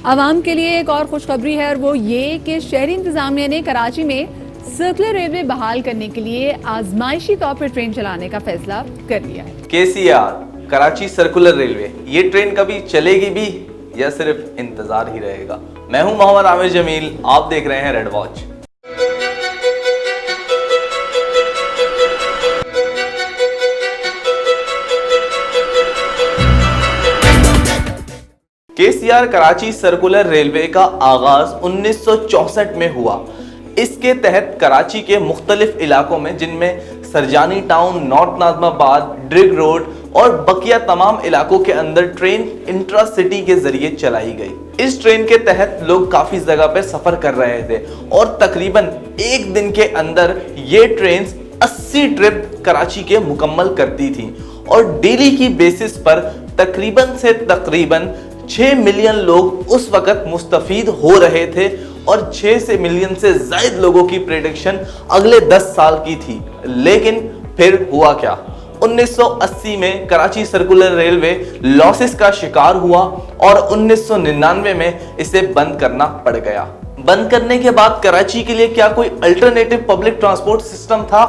आवाम के लिए एक और खुशखबरी है और वो ये कि शहरी इंतजामिया ने कराची में सर्कुलर रेलवे बहाल करने के लिए आजमाइशी तौर पर ट्रेन चलाने का फैसला कर लिया है। KCR कराची सर्कुलर रेलवे, ये ट्रेन कभी चलेगी भी या सिर्फ इंतजार ही रहेगा? मैं हूं मोहम्मद आमिर जमील, आप देख रहे हैं red watch. KCR Karachi circular railway का आगाज 1964 में हुआ। इसके तहत कराची के मुख्तलिफ इलाकों में, जिनमें Surjani town, north Nazimabad, Drigh road और बकिया तमाम इलाकों के अंदर ट्रेन इंट्रा सिटी के जरिए चलाई गई। इस ट्रेन के तहत लोग काफी जगह पे सफर कर रहे थे और तकरीबन एक दिन के अंदर ये ट्रेन 80 ट्रिप कराची के मुकम्मल करती थी और डेली की बेसिस पर तकरीबन से तकरीबन 6 मिलियन लोग उस वक्त मुस्तफीद हो रहे थे और 6 मिलियन से ज्यादा लोगों की प्रेडिक्शन अगले 10 साल की थी। लेकिन फिर हुआ क्या? 1980 में कराची सर्कुलर रेलवे लॉसेस का शिकार हुआ और 1999 में इसे बंद करना पड़ गया। बंद करने के बाद कराची के लिए क्या कोई अल्टरनेटिव पब्लिक ट्रांसपोर्ट सिस्टम था?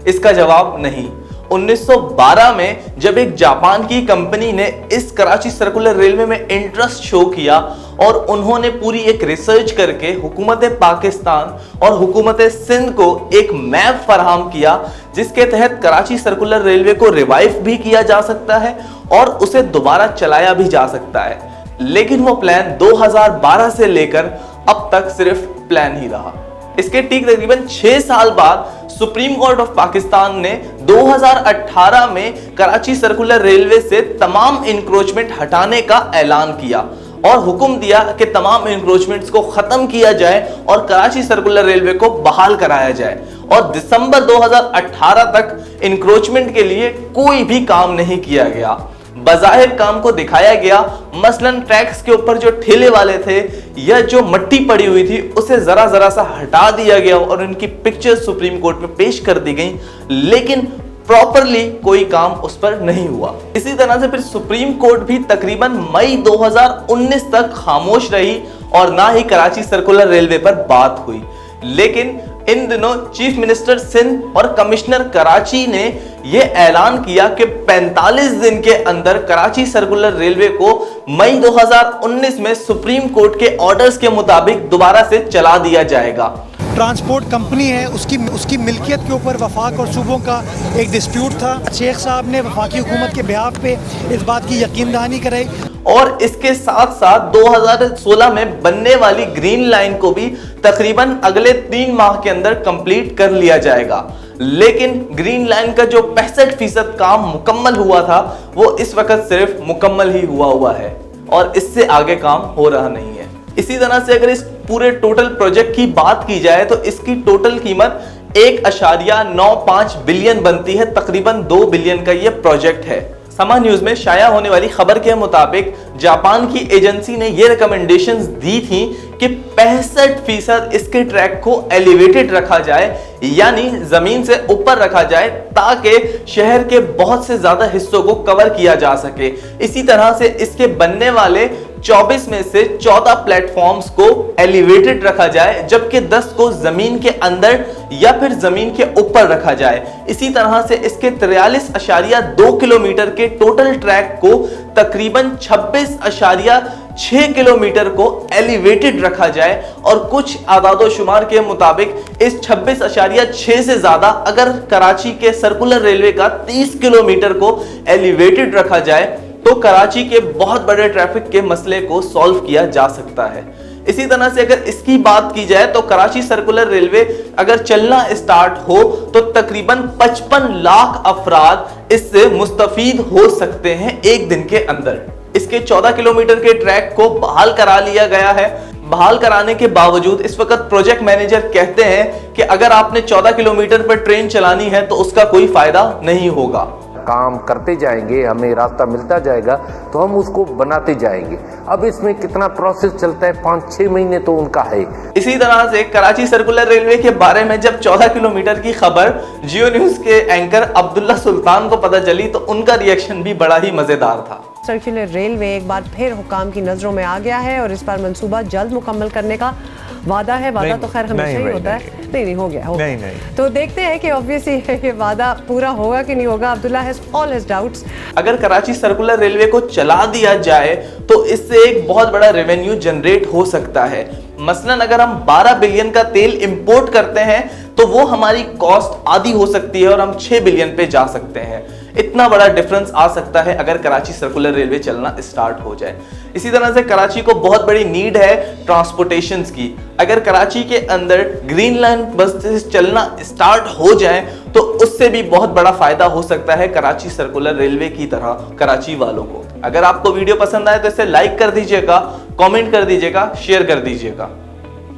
इसका जवाब नहीं। 1912 में जब एक जापान की कंपनी ने इस कराची सर्कुलर रेलवे में इंटरेस्ट शो किया और उन्होंने पूरी एक रिसर्च करके हुकूमत पाकिस्तान और हुकूमत सिंध को एक मैप फराहम किया, जिसके तहत कराची सर्कुलर रेलवे को रिवाइव भी किया जा सकता है और उसे दोबारा चलाया भी जा सकता है। लेकिन वो प्लान 2012 से लेकर अब तक सिर्फ प्लान ही रहा। इसके ठीक तकरीबन 6 साल बाद सुप्रीम कोर्ट ऑफ पाकिस्तान ने 2018 में कराची सर्कुलर रेलवे से तमाम इंक्रोचमेंट हटाने का ऐलान किया और हुक्म दिया कि तमाम इंक्रोचमेंट्स को खत्म किया जाए और कराची सर्कुलर रेलवे को बहाल कराया जाए। और दिसंबर 2018 तक इंक्रोचमेंट के लिए कोई भी काम नहीं किया गया। बज़ाहिर काम को दिखाया गया, मसलन ट्रैक्स के ऊपर जो ठेले वाले थे या जो मट्टी पड़ी हुई थी उसे जरा सा हटा दिया गया और उनकी पिक्चर्स सुप्रीम कोर्ट में पेश कर दी गई, लेकिन प्रॉपरली कोई काम उस पर नहीं हुआ। इसी तरह से फिर सुप्रीम कोर्ट भी तकरीबन मई 2019 तक खामोश रही और ना ही कराची सर्कुलर रेलवे पर बात हुई। लेकिन इन दिनों चीफ मिनिस्टर सिंध और कमिश्नर कराची ने यह ऐलान किया कि 45 दिन के अंदर कराची सर्कुलर रेलवे को मई 2019 में सुप्रीम कोर्ट के ऑर्डर्स के मुताबिक दोबारा से चला दिया जाएगा। ट्रांसपोर्ट कंपनी है, उसकी मिल्कियत के ऊपर वफाक और सूबों का एक डिस्प्यूट था। शेख साहब ने वफाकी हुकूमत के बिहाफ पे इस बात की यकीन दहानी कराई और इसके साथ साथ 2016 में बनने वाली ग्रीन लाइन को भी तकरीबन अगले 3 माह के अंदर कंप्लीट कर लिया जाएगा। लेकिन ग्रीन लाइन का जो 65% काम मुकम्मल हुआ था वो इस वक्त सिर्फ मुकम्मल ही हुआ है और इससे आगे काम हो रहा नहीं है। इसी तरह से अगर इस पूरे टोटल प्रोजेक्ट की बात की जाए तो इसकी टोटल कीमत 1.95 बिलियन बनती है। तकरीबन 2 बिलियन का ये प्रोजेक्ट है। समा न्यूज में शाया होने वाली खबर के मुताबिक जापान की एजेंसी ने ये रिकमेंडेशंस दी थी कि 65% इसके ट्रैक को एलिवेटेड रखा जाए, यानी जमीन से ऊपर रखा जाए, ताकि शहर के बहुत से ज्यादा हिस्सों को कवर किया जा सके। इसी तरह से इसके बनने वाले 24 में से 14 प्लेटफॉर्म्स को एलिवेटेड रखा जाए, जबकि 10 को जमीन के अंदर या फिर जमीन के ऊपर रखा जाए। इसी तरह से इसके 43.2 किलोमीटर के टोटल ट्रैक को तकरीबन 26.6 किलोमीटर को एलिवेटेड रखा जाए और कुछ आदादो शुमार के मुताबिक इस 26.6 से ज्यादा अगर कराची के सर्कुलर रेलवे का 30 किलोमीटर को एलिवेटेड रखा जाए तो कराची के बहुत बड़े ट्रैफिक के मसले को सॉल्व किया जा सकता है। इसी तरह से अगर इसकी बात की जाए तो कराची सर्कुलर रेलवे अगर चलना स्टार्ट हो तो तकरीबन 55 लाख अफराद इससे मुस्तफीद हो सकते हैं एक दिन के अंदर। इसके 14 किलोमीटर के ट्रैक को बहाल करा लिया गया है। बहाल कराने के बावजूद इस वक्त प्रोजेक्ट मैनेजर कहते हैं कि अगर आपने 14 किलोमीटर पर ट्रेन चलानी है तो उसका कोई फायदा नहीं होगा। काम करते जाएंगे, हमें रास्ता मिलता जाएगा तो हम उसको बनाते जाएंगे। अब इसमें कितना प्रोसेस चलता है, 5-6 महीने तो उनका है। इसी तरह से कराची सर्कुलर रेलवे के बारे में जब 14 किलोमीटर की खबर जियो न्यूज के एंकर अब्दुल्ला सुल्तान को पता चली तो उनका रिएक्शन भी बड़ा ही मजेदार था। सर्कुलर रेलवे एक बार फिर हुकाम की नज़रों में आ गया है और इस बार मंसूबा जल्द मुकम्मल करने का वादा है। वादा तो खैर हमेशा ही होता है। नहीं हो गया नहीं। तो देखते हैं कि ऑब्वियसली ये वादा पूरा होगा कि नहीं होगा। Abdullah has all his doubts. अगर कराची सर्कुलर रेलवे को चला दिया जाए तो इससे एक बहुत बड़ा रेवेन्यू जनरेट हो सकता है। मसलन अगर हम 12 बिलियन का तेल इंपोर्ट करते हैं तो वो हमारी कॉस्ट आधी हो सकती है और हम 6 बिलियन पे जा सकते हैं। इतना बड़ा डिफरेंस आ सकता है अगर कराची सर्कुलर रेलवे चलना स्टार्ट हो जाए। इसी तरह से कराची को बहुत बड़ी नीड है ट्रांसपोर्टेशन की। अगर कराची के अंदर ग्रीन लाइन बसेस चलना स्टार्ट हो जाए तो उससे भी बहुत बड़ा फायदा हो सकता है कराची सर्कुलर रेलवे की तरह कराची वालों को। अगर आपको वीडियो पसंद आए तो इसे लाइक कर दीजिएगा, कमेंट कर दीजिएगा, शेयर कर दीजिएगा।